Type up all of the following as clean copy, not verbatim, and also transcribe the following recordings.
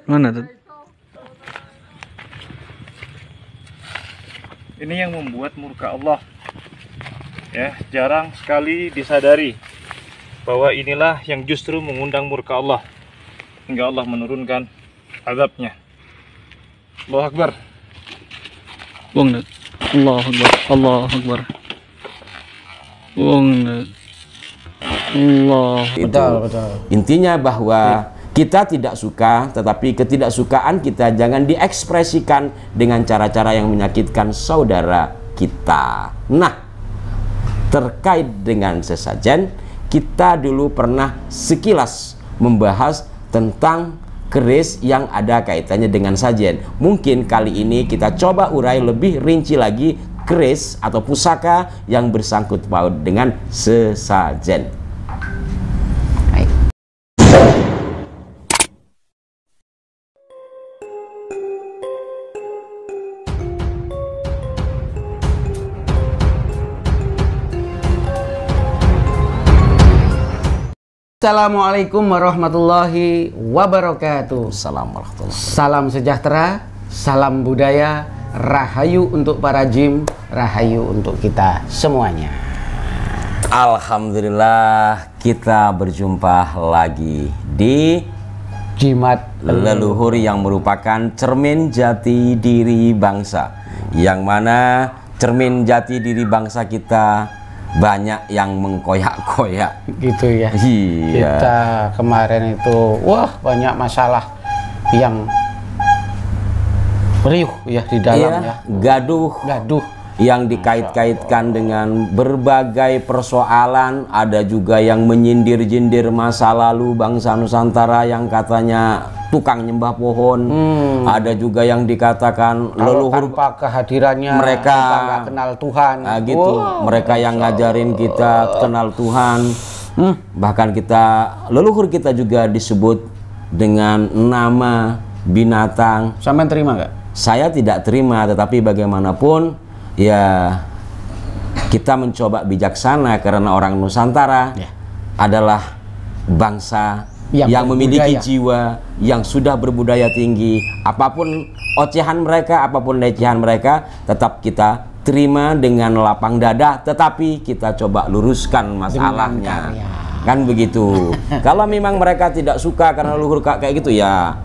Mana tuh? Ini yang membuat murka Allah. Ya, jarang sekali disadari bahwa inilah yang justru mengundang murka Allah hingga Allah menurunkan azabnya. Allahu Akbar. Buang dah. Allahu Akbar. Allahu Akbar. Buang dah. Allah. Betul, betul. Intinya bahwa kita tidak suka, tetapi ketidaksukaan kita jangan diekspresikan dengan cara-cara yang menyakitkan saudara kita. Nah, terkait dengan sesajen, kita dulu pernah sekilas membahas tentang keris yang ada kaitannya dengan sajen. Mungkin kali ini kita coba urai lebih rinci lagi keris atau pusaka yang bersangkut paut dengan sesajen. Assalamualaikum warahmatullahi wabarakatuh. Salam sejahtera, salam budaya, rahayu untuk para jin, rahayu untuk kita semuanya. Alhamdulillah kita berjumpa lagi di Jimat Leluhur yang merupakan cermin jati diri bangsa, yang mana cermin jati diri bangsa kita banyak yang mengkoyak-koyak gitu ya. Iya. Kita kemarin itu banyak masalah yang riuh ya di dalam, ya. Gaduh yang dikait-kaitkan dengan berbagai persoalan. Ada juga yang menyindir-jindir masa lalu bangsa Nusantara yang katanya tukang nyembah pohon. Ada juga yang dikatakan leluhur tanpa kehadirannya mereka nggak kenal Tuhan. Nah, gitu. Mereka yang ngajarin kita kenal Tuhan. Bahkan leluhur kita juga disebut dengan nama binatang. Sampean terima nggak? Saya tidak terima, tetapi bagaimanapun ya kita mencoba bijaksana karena orang Nusantara adalah bangsa yang memiliki jiwa yang sudah berbudaya tinggi. Apapun ocehan mereka, apapun lecehan mereka, tetap kita terima dengan lapang dada, tetapi kita coba luruskan masalahnya. Kan begitu. Kalau memang mereka tidak suka karena leluhur kayak gitu ya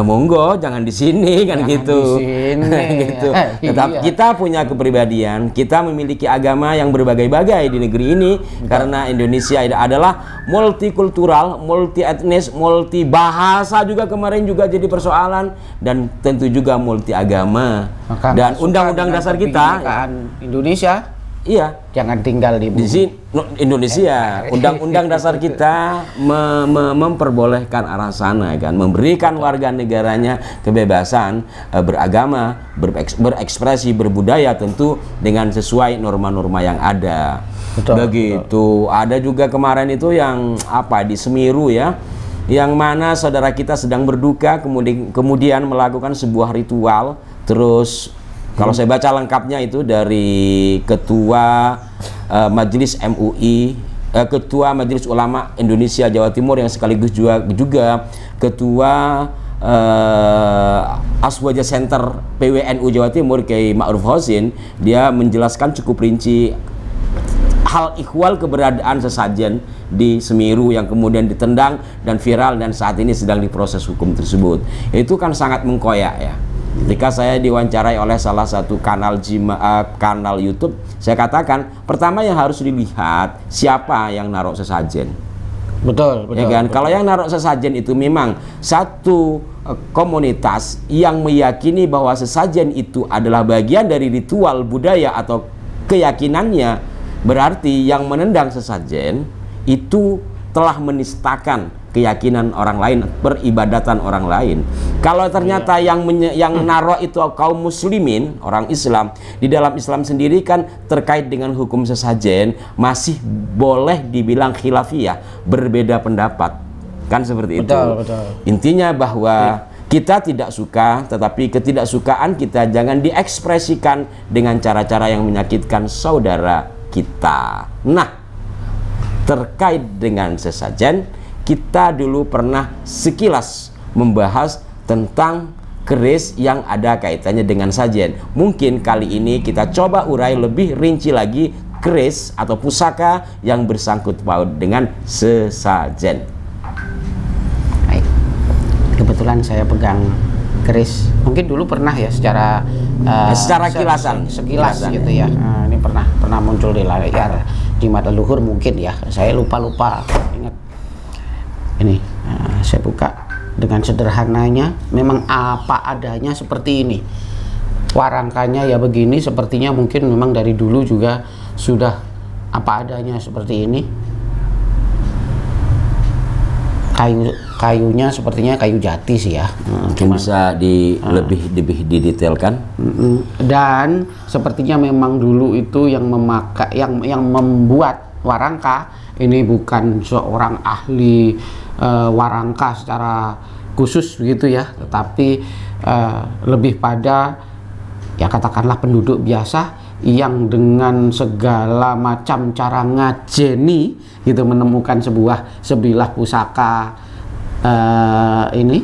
monggo, jangan di sini kan, gitu. Gitu. Tetap kita punya kepribadian, kita memiliki agama yang berbagai-bagai di negeri ini. Karena Indonesia adalah multikultural, multi etnis, multi bahasa juga kemarin juga jadi persoalan, dan tentu juga multi agama. Dan undang-undang dasar kita Indonesia, jangan tinggal di Indonesia. Undang-undang dasar kita memperbolehkan arah sana, kan, memberikan warga negaranya kebebasan beragama, berekspresi, berbudaya, tentu dengan sesuai norma-norma yang ada. Begitu. Ada juga kemarin itu yang di Semeru ya, yang mana saudara kita sedang berduka, kemudian melakukan sebuah ritual. Terus kalau saya baca lengkapnya itu dari Ketua Majelis MUI, Ketua Majelis Ulama Indonesia Jawa Timur, yang sekaligus juga Ketua Aswaja Center PWNU Jawa Timur, Kiai Ma'ruf Hosin. Dia menjelaskan cukup rinci hal ihwal keberadaan sesajen di Semeru yang kemudian ditendang dan viral dan saat ini sedang diproses hukum tersebut. Itu kan sangat mengkoyak ya. Ketika saya diwawancarai oleh salah satu kanal YouTube, saya katakan pertama yang harus dilihat siapa yang naruh sesajen. Betul. Ya kan? Kalau yang naruh sesajen itu memang satu komunitas yang meyakini bahwa sesajen itu adalah bagian dari ritual budaya atau keyakinannya, berarti yang menendang sesajen itu telah menistakan keyakinan orang lain, peribadatan orang lain. Kalau ternyata yang naruh itu kaum muslimin, orang Islam, di dalam Islam sendiri kan terkait dengan hukum sesajen masih boleh dibilang khilafiyah, berbeda pendapat. Kan seperti itu. Betul. Intinya bahwa kita tidak suka, tetapi ketidaksukaan kita jangan diekspresikan dengan cara-cara yang menyakitkan saudara kita. Nah, terkait dengan sesajen, kita dulu pernah sekilas membahas tentang keris yang ada kaitannya dengan sajen. Mungkin kali ini kita coba urai lebih rinci lagi keris atau pusaka yang bersangkut paut dengan sesajen. Baik. Kebetulan saya pegang keris. Mungkin dulu pernah ya secara kilasan. Sekilas Kilasan, gitu ya. Ini pernah muncul di layar di mata luhur mungkin ya. Saya lupa ingat. Ini saya buka dengan sederhananya, memang apa adanya seperti ini. Warangkanya ya begini, sepertinya mungkin memang dari dulu juga sudah apa adanya seperti ini. Kayunya sepertinya kayu jati sih ya. Mungkin bisa lebih didetailkan. Dan sepertinya memang dulu itu yang membuat warangka ini bukan seorang ahli warangka secara khusus begitu ya, tetapi lebih pada ya katakanlah penduduk biasa yang dengan segala macam cara ngajeni gitu menemukan sebilah pusaka ini,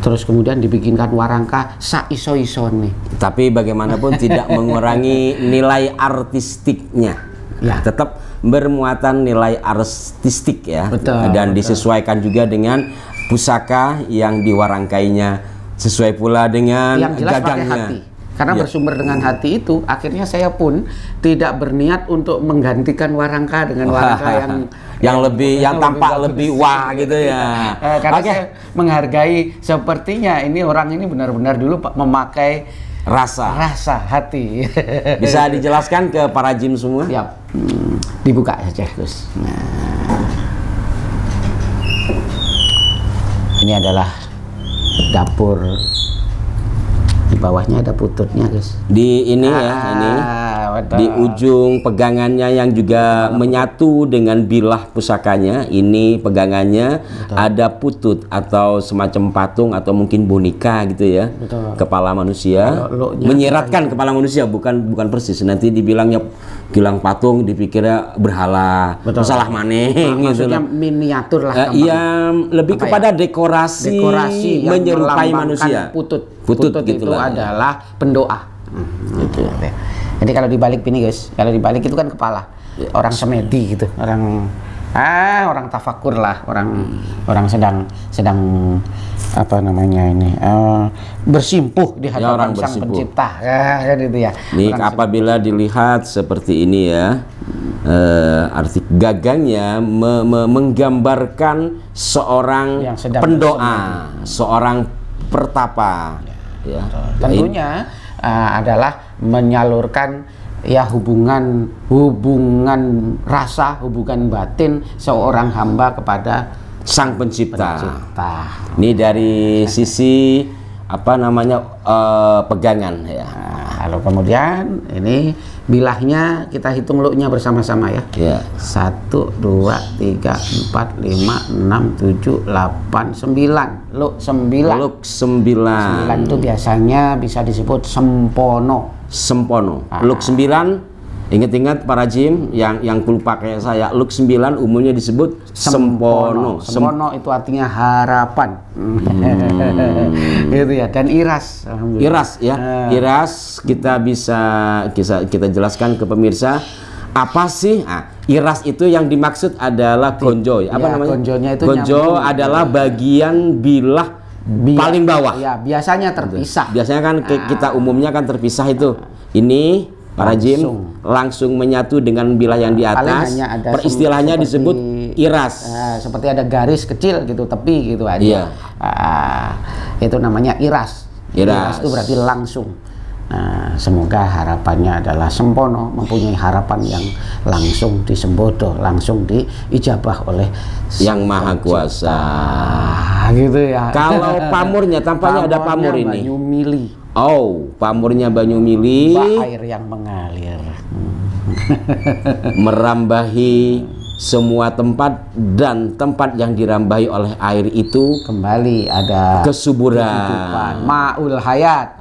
terus kemudian dibikinkan warangka saiso-isone. Tapi bagaimanapun tidak mengurangi nilai artistiknya. Ya, tetap bermuatan nilai artistik ya. Betul, dan betul. disesuaikan juga dengan pusaka yang diwarangkainya, sesuai pula dengan yang jelas pakai gagangnya. hati. Karena Ya. bersumber dengan hati itu, akhirnya saya pun tidak berniat untuk menggantikan warangka dengan warangka yang tampak bagus. lebih wah gitu ya. Karena Oke. saya menghargai sepertinya ini orang ini benar-benar dulu memakai Rasa. hati. Bisa dijelaskan ke para jim semua? Ya, dibuka saja Gus. Nah, ini adalah dapur. Di bawahnya ada pututnya Gus. Di ini ya, ini betul. di ujung pegangannya yang juga menyatu dengan bilah pusakanya. Ini pegangannya ada putut atau semacam patung atau mungkin boneka gitu ya. Betul. Kepala manusia, Kalau lo-nya menyeratkan kepala manusia, bukan persis. Nanti dibilangnya gilang patung, dipikirnya berhala, Betul. salah maneh gitu Maksudnya loh. miniatur lah. Iya, lebih Apa kepada ya? dekorasi Dekorasi yang menyerupai melambangkan manusia. Putut gitu itu lah. adalah pendoa. Gitu. Jadi kalau dibalik ini guys, kalau dibalik itu kan kepala. Orang semedi gitu, orang tafakur lah, orang sedang apa namanya ini bersimpuh di hadapan orang sang bersimpuh. pencipta. Ya gitu ya. Ini Orang apabila dilihat seperti ini ya, arti gagangnya menggambarkan seorang Yang sedang pendoa, seorang pertapa. Ya. tentunya adalah menyalurkan ya hubungan rasa, hubungan batin seorang hamba kepada Sang Pencipta. Nah, Ini dari sisi apa namanya pegangan ya. lalu kemudian ini bilahnya kita hitung lu-nya bersama-sama ya. Ya. 1, 2, 3, 4, 5, 6, 7, 8, 9. Lu 9. Luk 9. 9 itu biasanya bisa disebut sempono. Sempono. Luk 9. Ingat-ingat para jim yang lupa kayak saya, Luk 9 umumnya disebut sempono. Sempono itu artinya harapan. Gitu ya. Dan iras. Alhamdulillah. Iras ya. Iras kita bisa kita jelaskan ke pemirsa apa sih? Iras itu yang dimaksud adalah gonjo. Apa Ya, namanya? gonjonya itu gonjo nyambung. adalah bagian bilah paling bawah. Ya, biasanya terpisah. Biasanya kan kita umumnya kan terpisah itu. Ini para jim langsung menyatu dengan bilah yang di Paling atas. hanya ada Peristilahnya seperti- disebut iras. Seperti ada garis kecil gitu, tepi gitu aja. Iya. Itu namanya iras. Iras. Itu berarti langsung. Semoga harapannya adalah sempono, mempunyai harapan yang langsung disembodo, langsung diijabah oleh Yang Maha Kuasa. gitu ya. Kalau pamurnya tampaknya ada pamur Pamornya ini. Banyu Mili. Oh, pamurnya Banyu Mili Air yang mengalir. merambahi semua tempat, dan tempat yang dirambahi oleh air itu Kembali ada kesuburan. kehidupan. Maul hayat.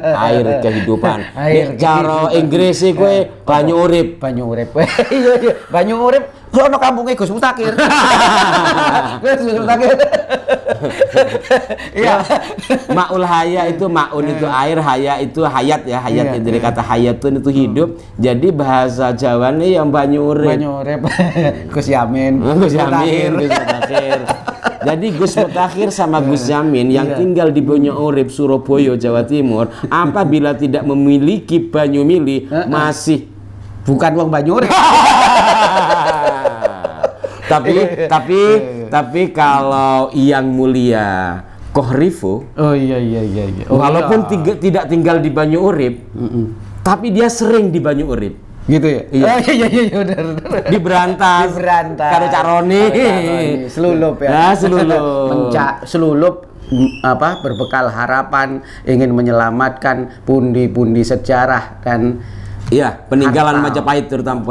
Air kehidupan. Air Nek cara Inggris sih kue banyu urip. Banyu urip. Iya iya, banyu urip. Ono kampunge Gus Mutakir. Gus Mutakir. Ya, Ma'ul haya itu ma'un itu air, haya itu hayat ya, hayat dari kata hayatun itu hidup. Jadi bahasa Jawa nih yang banyu urip. Gus Yamin. Gus Yamin, Gus Mutakhir. Jadi Gus Mutakhir sama Gus Yamin yang tinggal di Banyu Urip, Surabaya, Jawa Timur, apabila tidak memiliki banyu mili masih bukan wong Banyu Urip. tapi kalau yang mulia Kohrifo, walaupun tidak tinggal di Banyu Urip, tapi dia sering di Banyu Urip. Gitu ya? Iya, benar. Di Berantas. Karo Caroni. Selulup ya. Nah, selulup. Selulup apa berbekal harapan ingin menyelamatkan pundi-pundi sejarah dan peninggalan Majapahit terutama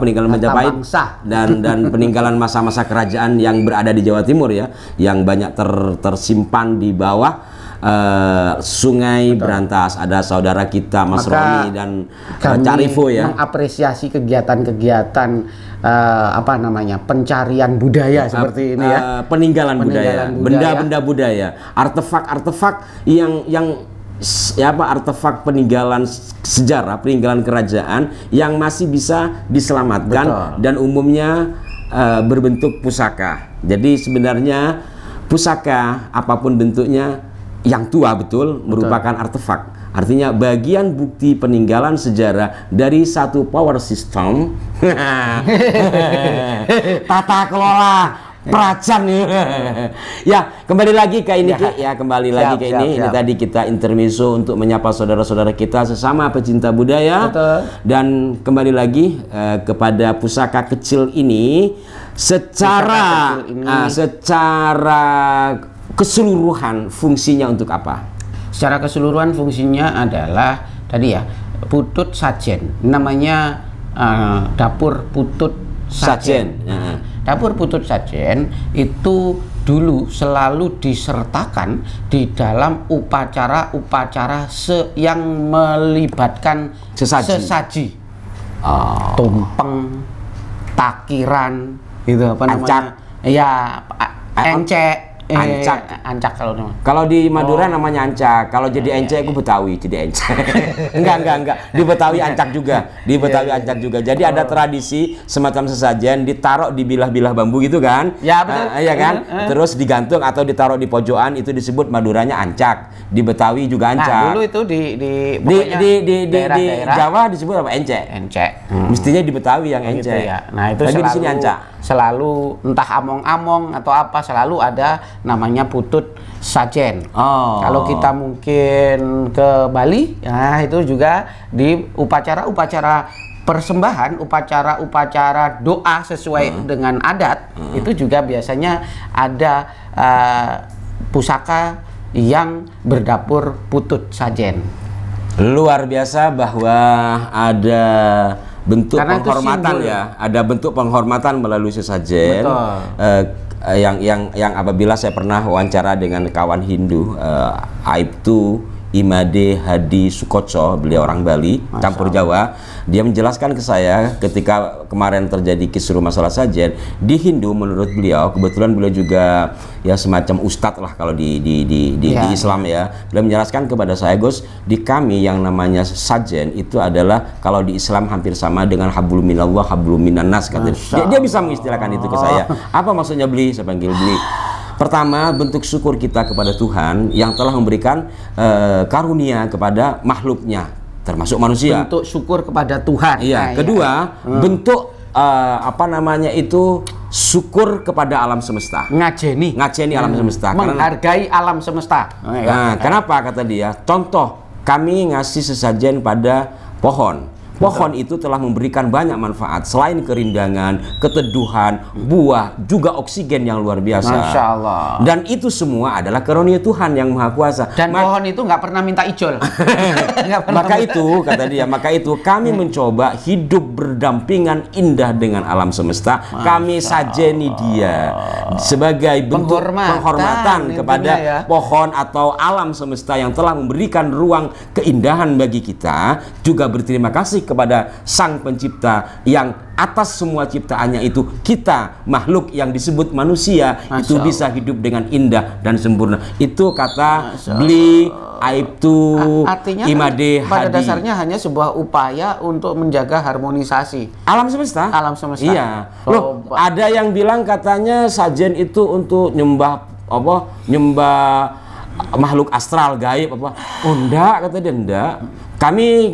peninggalan Majapahit dan peninggalan masa-masa kerajaan yang berada di Jawa Timur ya, yang banyak tersimpan di bawah Sungai Berantas. Ada saudara kita Mas Roni dan Carifo ya. Mengapresiasi kegiatan-kegiatan pencarian budaya seperti ini ya. Peninggalan budaya, benda-benda budaya, artefak-artefak yang artefak peninggalan sejarah, peninggalan kerajaan yang masih bisa diselamatkan. Dan umumnya berbentuk pusaka. Jadi sebenarnya pusaka apapun bentuknya yang tua betul merupakan artefak. Artinya bagian bukti peninggalan sejarah dari satu power system tata kelola Prajan. Ya, kembali lagi ke ini kembali lagi ke ini. Ini tadi kita intermezzo untuk menyapa saudara-saudara kita sesama pecinta budaya. Dan kembali lagi kepada pusaka kecil ini secara keseluruhan fungsinya untuk apa? Secara keseluruhan fungsinya adalah tadi ya, Putut Sajen. Namanya dapur Putut Sajen. Dapur Putut Sajen itu dulu selalu disertakan di dalam upacara-upacara yang melibatkan sesaji. Tumpeng, takiran, gitu apa namanya? Ya, encek. Ancak kalau di Madura namanya ancak. Kalau jadi encek aku Betawi jadi encek. enggak di Betawi ancak juga, ancak juga. Jadi ada tradisi semacam sesajen ditaruh di bilah-bilah bambu gitu kan. Ya betul. Iya kan. Terus digantung atau ditaruh di pojokan, itu disebut Maduranya ancak. Di Betawi juga ancak. Nah, dulu itu di Jawa disebut apa? Encek. Mestinya di Betawi yang encek. Gitu ya. Nah, itu tapi di sini ancak. Selalu entah among-among atau apa, selalu ada namanya Putut Sajen. Kalau kita mungkin ke Bali, nah itu juga di upacara-upacara persembahan, upacara-upacara doa sesuai dengan adat, itu juga biasanya ada pusaka yang berdapur Putut Sajen. Luar biasa bahwa ada bentuk penghormatan ya, ada bentuk penghormatan melalui sesajen. Yang apabila saya pernah wawancara dengan kawan Hindu, Aibtu Imade Hadi Sukoco, beliau orang Bali, campur Jawa. Dia menjelaskan ke saya ketika kemarin terjadi kisruh masalah sajen di Hindu, menurut beliau, kebetulan beliau juga ya semacam ustadz lah kalau di Islam ya. Beliau menjelaskan kepada saya, Gus, di kami yang namanya sajen itu adalah kalau di Islam hampir sama dengan hablum minallah, hablum minan nas, katanya. Dia bisa mengistilahkan itu ke saya. Apa maksudnya beli? Saya panggil beli. Pertama, bentuk syukur kita kepada Tuhan yang telah memberikan karunia kepada makhluknya, termasuk manusia. Bentuk syukur kepada Tuhan. Iya. Kedua, bentuk syukur kepada alam semesta. Ngajeni alam semesta. Menghargai alam semesta. Nah, kenapa kata dia? Contoh, kami ngasih sesajen pada pohon. Pohon itu telah memberikan banyak manfaat selain kerindangan, keteduhan, buah, juga oksigen yang luar biasa. Masya Allah. Dan itu semua adalah karunia Tuhan yang Maha Kuasa. Dan pohon itu nggak pernah minta ijol. Maka itu kata dia, maka itu kami mencoba hidup berdampingan indah dengan alam semesta. Kami sajeni dia sebagai bentuk penghormatan kepada pohon atau alam semesta yang telah memberikan ruang keindahan bagi kita. Juga berterima kasih kepada Sang Pencipta yang atas semua ciptaannya itu, kita makhluk yang disebut manusia itu bisa hidup dengan indah dan sempurna. Itu kata beli Aibtu artinya Imade kan, pada Hadi. dasarnya hanya sebuah upaya untuk menjaga harmonisasi Alam semesta. alam semesta. Iya. Loh, ada yang bilang katanya sajen itu untuk nyembah nyembah makhluk astral gaib apa? Oh enggak, kata dia enggak. Kami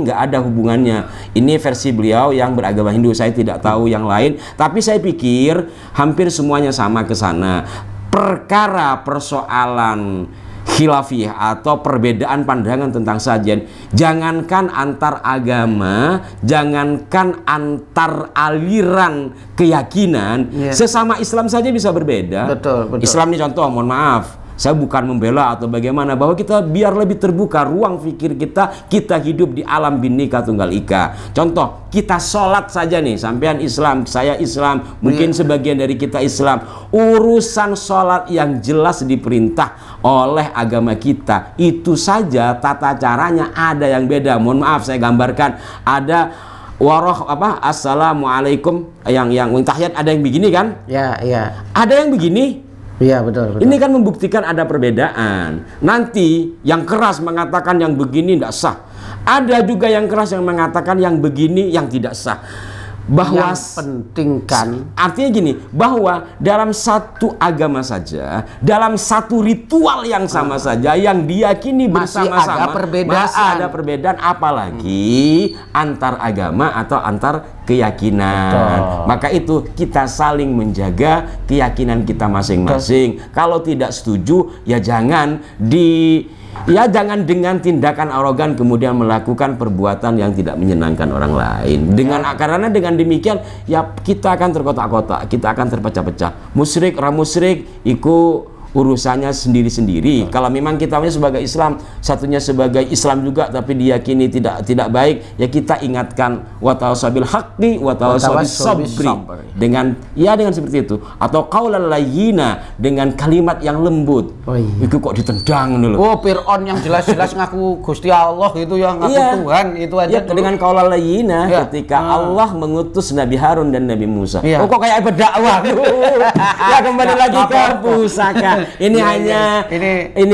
nggak ada hubungannya. Ini versi beliau yang beragama Hindu. Saya tidak tahu yang lain. Tapi saya pikir hampir semuanya sama ke sana. Perkara persoalan khilafiyah atau perbedaan pandangan tentang sajen, jangankan antar agama, jangankan antar aliran keyakinan, sesama Islam saja bisa berbeda. Betul. Islam ini contoh, mohon maaf, saya bukan membela atau bagaimana, bahwa kita biar lebih terbuka ruang pikir kita hidup di alam Bhinneka Tunggal Ika. Contoh, kita sholat saja nih, sampean Islam, saya Islam, mungkin sebagian dari kita Islam. Urusan sholat yang jelas diperintah oleh agama kita, itu saja tata caranya ada yang beda. Mohon maaf, saya gambarkan, ada assalamualaikum, yang tahiyat ada yang begini kan? Ya. Ada yang begini. Iya, betul. Ini kan membuktikan ada perbedaan. Nanti yang keras mengatakan yang begini tidak sah. Ada juga yang keras yang mengatakan yang begini yang tidak sah. Bahwa yang penting kan, artinya gini, bahwa dalam satu agama saja, dalam satu ritual yang sama saja, yang diyakini bersama-sama, masih ada perbedaan, apalagi antar agama atau antar keyakinan. Betul. Maka itu kita saling menjaga keyakinan kita masing-masing. Kalau tidak setuju, ya jangan jangan dengan tindakan arogan kemudian melakukan perbuatan yang tidak menyenangkan orang lain. Karena dengan demikian ya kita akan terkotak-kotak, kita akan terpecah-pecah. Musyrik, musyrik, iku urusannya sendiri-sendiri. Kalau memang kita sebagai Islam, satunya sebagai Islam juga tapi diyakini tidak baik, ya kita ingatkan wa tawasabil haqqi wa tawasabil sabri, dengan seperti itu. Atau qaulal layyina, dengan kalimat yang lembut. Itu kok ditendang dulu. Oh, Fir'aun yang jelas-jelas ngaku Gusti Allah itu, yang ngaku Tuhan itu aja. Ya, dengan qaulal layyina ketika Allah mengutus Nabi Harun dan Nabi Musa. Oh, kok kayak berdakwah. Ya kembali lagi ke pusaka. Ini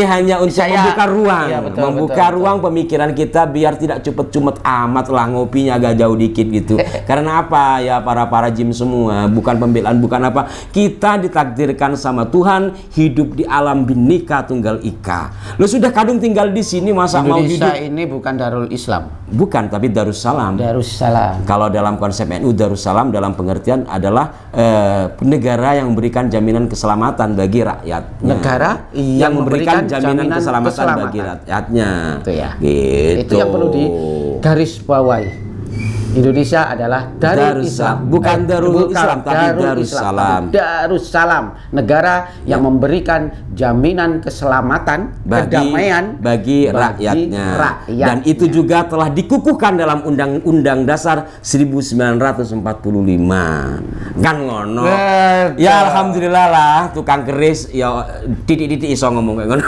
hanya untuk membuka ruang, membuka ruang pemikiran kita biar tidak cepet-cepet amat lah ngopinya agak jauh dikit gitu. Karena apa ya, para jim semua, bukan pembelaan, bukan apa, kita ditakdirkan sama Tuhan hidup di alam Bhinneka Tunggal Ika. Lo sudah kadung tinggal di sini, masa mau hidup? Indonesia ini bukan Darul Islam. Bukan, tapi Darussalam. Darussalam. Kalau dalam konsep NU, Darussalam dalam pengertian adalah negara yang memberikan jaminan keselamatan bagi rakyat. Negara yang memberikan jaminan keselamatan bagi rakyatnya. Itu ya. Gitu. Itu yang perlu digarisbawahi. Indonesia adalah Darussalam, bukan Darul Islam, tapi Darussalam. Darussalam, negara yang memberikan jaminan keselamatan, kedamaian bagi rakyatnya. Dan itu juga telah dikukuhkan dalam Undang-Undang Dasar 1945. Kan ngono. Ya alhamdulillah lah, tukang keris ya titik-titik iso ngomong kayak ngono.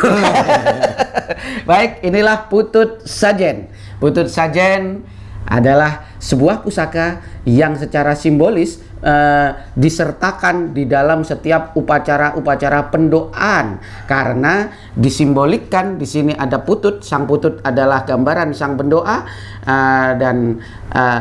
Baik, inilah Putut Sajen. Putut Sajen adalah sebuah pusaka yang secara simbolis disertakan di dalam setiap upacara-upacara pendoaan, karena disimbolikkan di sini ada putut. Sang putut adalah gambaran sang pendoa, dan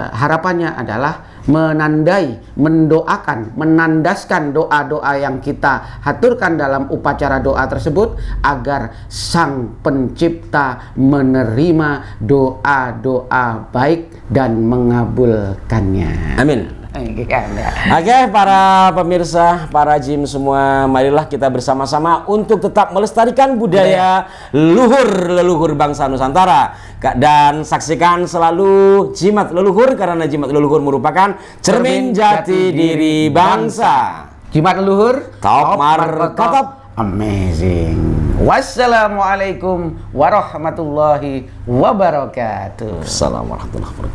harapannya adalah menandai, mendoakan, menandaskan doa-doa yang kita haturkan dalam upacara doa tersebut, agar Sang Pencipta menerima doa-doa baik dan mengabulkannya. Amin. Oke, para pemirsa, para jim semua, marilah kita bersama-sama untuk tetap melestarikan budaya leluhur bangsa Nusantara, dan saksikan selalu Jimat Leluhur, karena Jimat Leluhur merupakan cermin jati diri bangsa. Jimat Leluhur, top markotop. Amazing. Wassalamualaikum warahmatullahi wabarakatuh. Assalamualaikum warahmatullahi wabarakatuh.